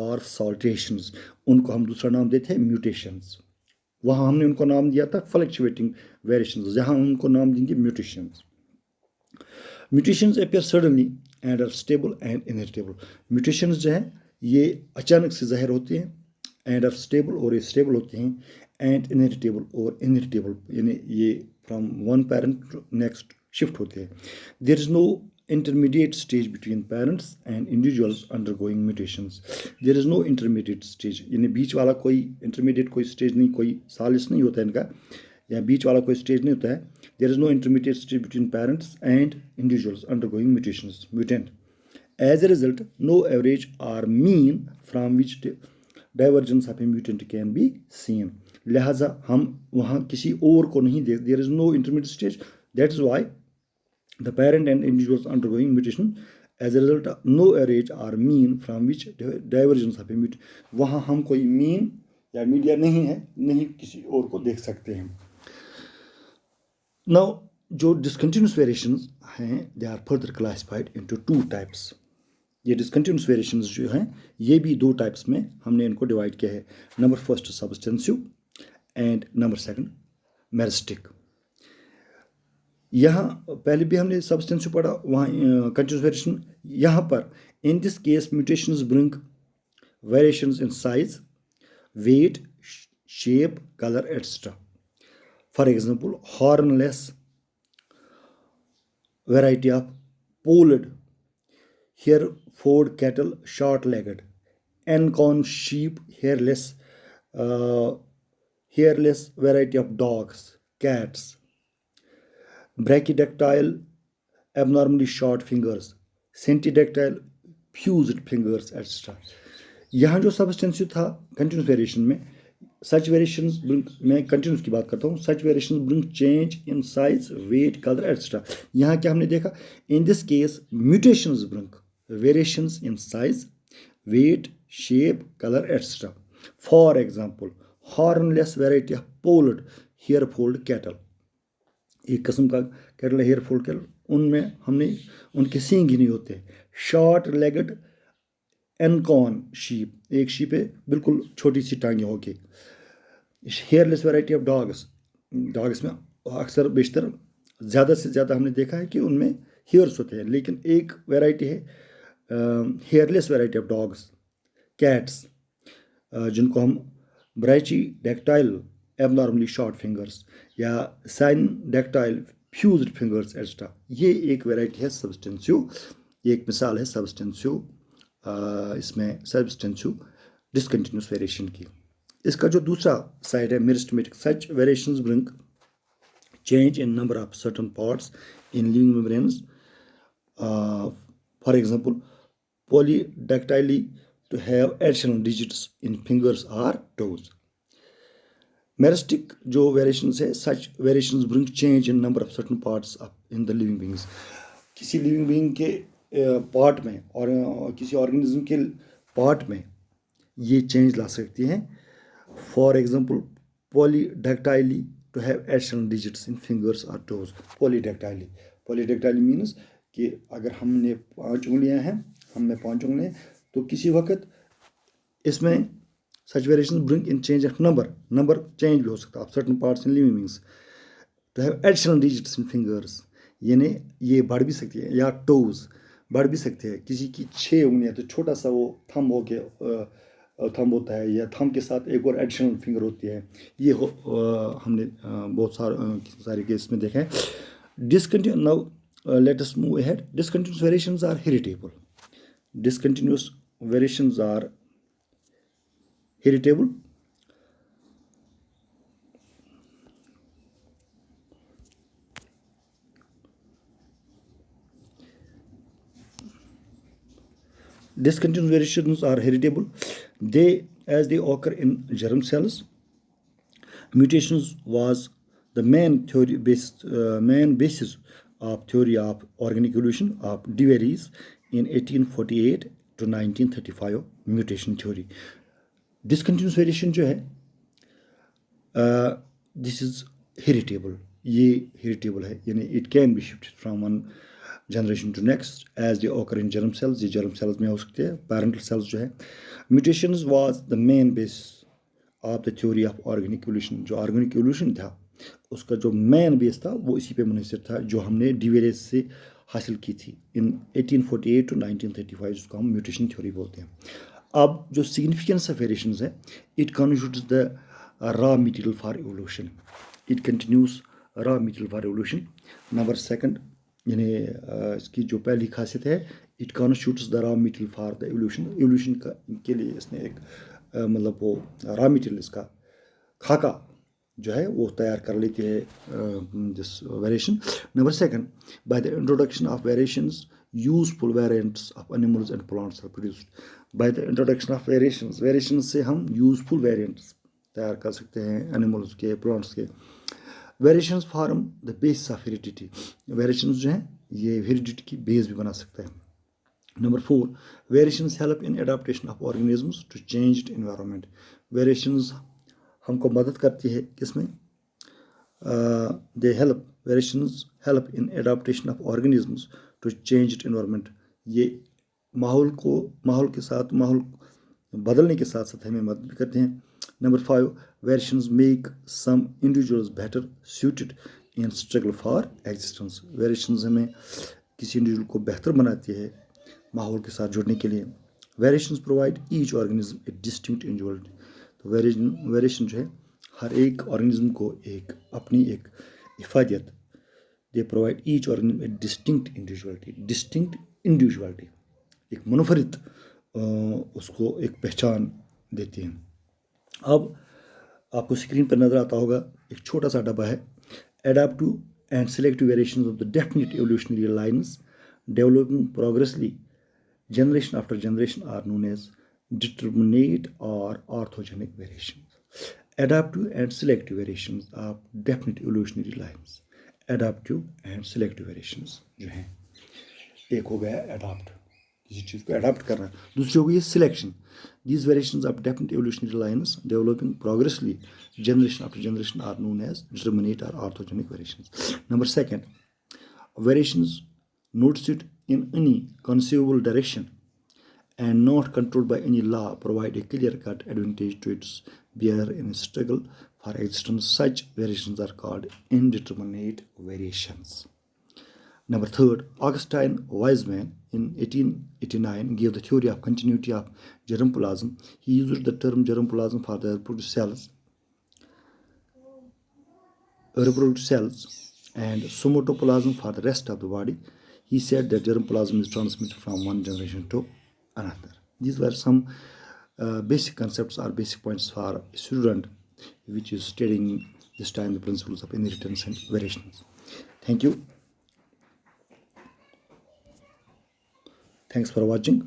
और सॉल्टेशंस, उनको हम दूसरा नाम देते हैं म्यूटेशंस। वहाँ हमने उनको नाम दिया था फ्लक्चुएटिंग वेरिएशंस, यहाँ उनको नाम देंगे mutations. Mutations appear suddenly and are stable and inheritable. Mutations जो है ये अचानक से ज़ाहिर होते हैं, एंड आर स्टेबल और ये स्टेबल होते हैं, एंड इनहेरिटेबल और इनहेरिटेबल यानी ये from one parent to next shift होते हैं। There is no intermediate stage between parents and individuals undergoing mutations. There is no intermediate stage, यानी बीच वाला कोई intermediate कोई stage नहीं, कोई सालिस नहीं होता है इनका, या बीच वाला कोई stage नहीं होता है। There is no intermediate stage between parents and individuals undergoing mutations, mutant. As a result, no average or mean from which divergence of a mutant can be seen. लिहाजा हम वहाँ किसी और को नहीं देख, there is no intermediate stage. That is why the parent and individuals undergoing mutation, as a result no average or mean from which divergence of a mutant, वहाँ हम कोई mean या मीडिया नहीं है, नहीं किसी और को देख सकते हैं। Now जो discontinuous variations हैं they are further classified into two types. ये discontinuous variations जो हैं ये भी दो types में हमने इनको डिवाइड किया है। Number first substantive and number second meristic. यहाँ पहले भी हमने सब्सटेंसिव पढ़ा, वहाँ कंटिन्यूस वेरिएशन। यहाँ पर in this case mutations bring variations in size, weight, shape, colour etcetera. For example hornless variety of polled, Hereford cattle short-legged, Ancon sheep hairless variety of dogs, cats, brachydactyl abnormally short fingers, centidactyl fused fingers etc. यहाँ जो substantive था continuous variation में, सच variations मैं continuous की बात करता हूँ, such variations bring change in size, weight, colour etcetera. यहाँ क्या हमने देखा, in this case mutations bring variations in size, weight, shape, colour etcetera. For example hornless variety of polled Hereford cattle, एक किस्म का कैटल हेयरफोल्ड कैटल, उनमें हमने उनके सींग ही नहीं होते। शॉर्ट लेगड एनकॉन शीप, एक शीप है बिल्कुल छोटी सी टांगे होके। Hairless variety of dogs, dogs में अक्सर बेशतर ज़्यादा से ज़्यादा हमने देखा है कि उनमें हेयर्स होते हैं, लेकिन एक वैरायटी है hairless variety of dogs. Cats जिनको हम ब्राइचिडैक्टाइल एबनॉर्मली शॉर्ट फिंगर्स या साइनडैक्टाइल फ्यूज्ड फिंगर्स एटसेट्रा, ये एक वैरायटी है सब्सटेंसिव, एक मिसाल है सब्सटेंसिव इसमें सब्सटेंसिव डिसकंटिन्यूस वेरिएशन की। इसका जो दूसरा साइड है meristematic, such variations bring change in number of certain parts in living membranes, for example polydactyly to have additional digits in fingers और टोज। मेरिस्टिक जो वेरिएशंस है, such variations bring change in number of certain parts in the living beings, किसी living being के part में और किसी organism के part में ये चेंज ला सकती हैं। For example polydactyly to have additional digits in fingers और टोज। पॉलीडैक्टाइली मीन्स कि अगर हमने 5 उंगलियां हैं, हम में 5 उंगलियां, तो किसी वक्त इसमें such variation bring in change of number change भी हो सकता है of certain parts in living beings to have additional digits in fingers, यानी ये बढ़ भी सकती है, या टोज बढ़ भी सकते हैं। किसी की 6 उंगलियां तो छोटा सा वो थंब हो के थंब होता है, या थंब के साथ एक और एडिशनल फिंगर होती है। ये हमने बहुत सारे केस में देखा है। Discontinue now let us move ahead. Discontinuous variations are heritable. Discontinuous variations are heritable. Discontinuous variations are heritable. As they occur in germ cells. Mutations was the main basis of theory of organic evolution of DeVries in 1848 to 1935 mutation theory. Discontinuous variation जो है this is heritable. ये heritable है, यानी it can be shifted from one generation to next as they occur in germ cells, ये germ cells में हो सकते हैं, पैरेंटल सेल्स जो है। Mutations was the main base of the theory of organic evolution, जो ऑर्गेनिक एवोल्यूशन था उसका जो मेन बेस था वो इसी पे मुनहसर था, जो हमने डिवेरेज से हासिल की थी इन 1848 टू 1935, जिसको हम म्यूटेशन थ्योरी बोलते हैं। अब जो सिग्निफिकेंस ऑफ वेरिएशंस है, it constitutes the raw material for evolution, it continuous raw material for evolution. Number second, यानी इसकी जो पहली खासियत है, it constitutes the raw material for the evolution, evolution का के लिए इसने एक मतलब वो रॉ मटेरियल, इसका खाका जो है वो तैयार कर लेती है this variation. Number second, by the introduction of variations useful variants of animals and plants are produced, by the introduction of variations, variations से हम यूजफुल वेरिएंट्स तैयार कर सकते हैं एनिमल्स के, प्लांट्स के। Variations form the base of heredity, variations जो हैं ये हेरिडिटी की बेस भी बना सकता है। Number 4, variations help in adaptation of organisms to changed environment, variations हमको मदद करती है किसमें, they help, variations help in adaptation of organisms to changed environment, ये माहौल के साथ, माहौल बदलने के साथ साथ हमें मदद भी करते हैं। Number 5, variations make some individuals better suited in struggle for existence, variations हमें किसी इंडिविजुअल को बेहतर बनाती है माहौल के साथ जुड़ने के लिए। Variations provide each organism a distinct individuality, तो वेरिएशन जो है हर एक ऑर्गेनिज्म को एक अपनी एक इफादियत, they provide each organism a distinct individuality, एक मुनफरिद उसको एक पहचान देती हैं। अब आपको स्क्रीन पर नज़र आता होगा एक छोटा सा डब्बा है, adaptive and selective variations of the definite evolutionary lines developing progressively generation after generation are known as determinate or orthogenic variations. Adaptive and selective variations of definite evolutionary lines. Adaptive and selective variations जो हैं, एक हो गया adapt, किसी चीज़ को adapt करना, दूसरी हो गई selection, these variations of definite evolutionary lines developing progressively generation after generation are known as determinate or orthogenic variations. Number second, variations noticed in any conceivable direction and not controlled by any law provide a clear-cut advantage to its bearer in a struggle for existence. Such variations are called indeterminate variations. Number third, Augustine Weismann in 1889 gave the theory of continuity of germplasm. He used the term germplasm for the reproductive cells and somatoplasm for the rest of the body. He said that germplasm is transmitted from one generation to another. These were some basic concepts or basic points for a student which is studying this time the principles of inheritance and variations. Thank you. Thanks for watching.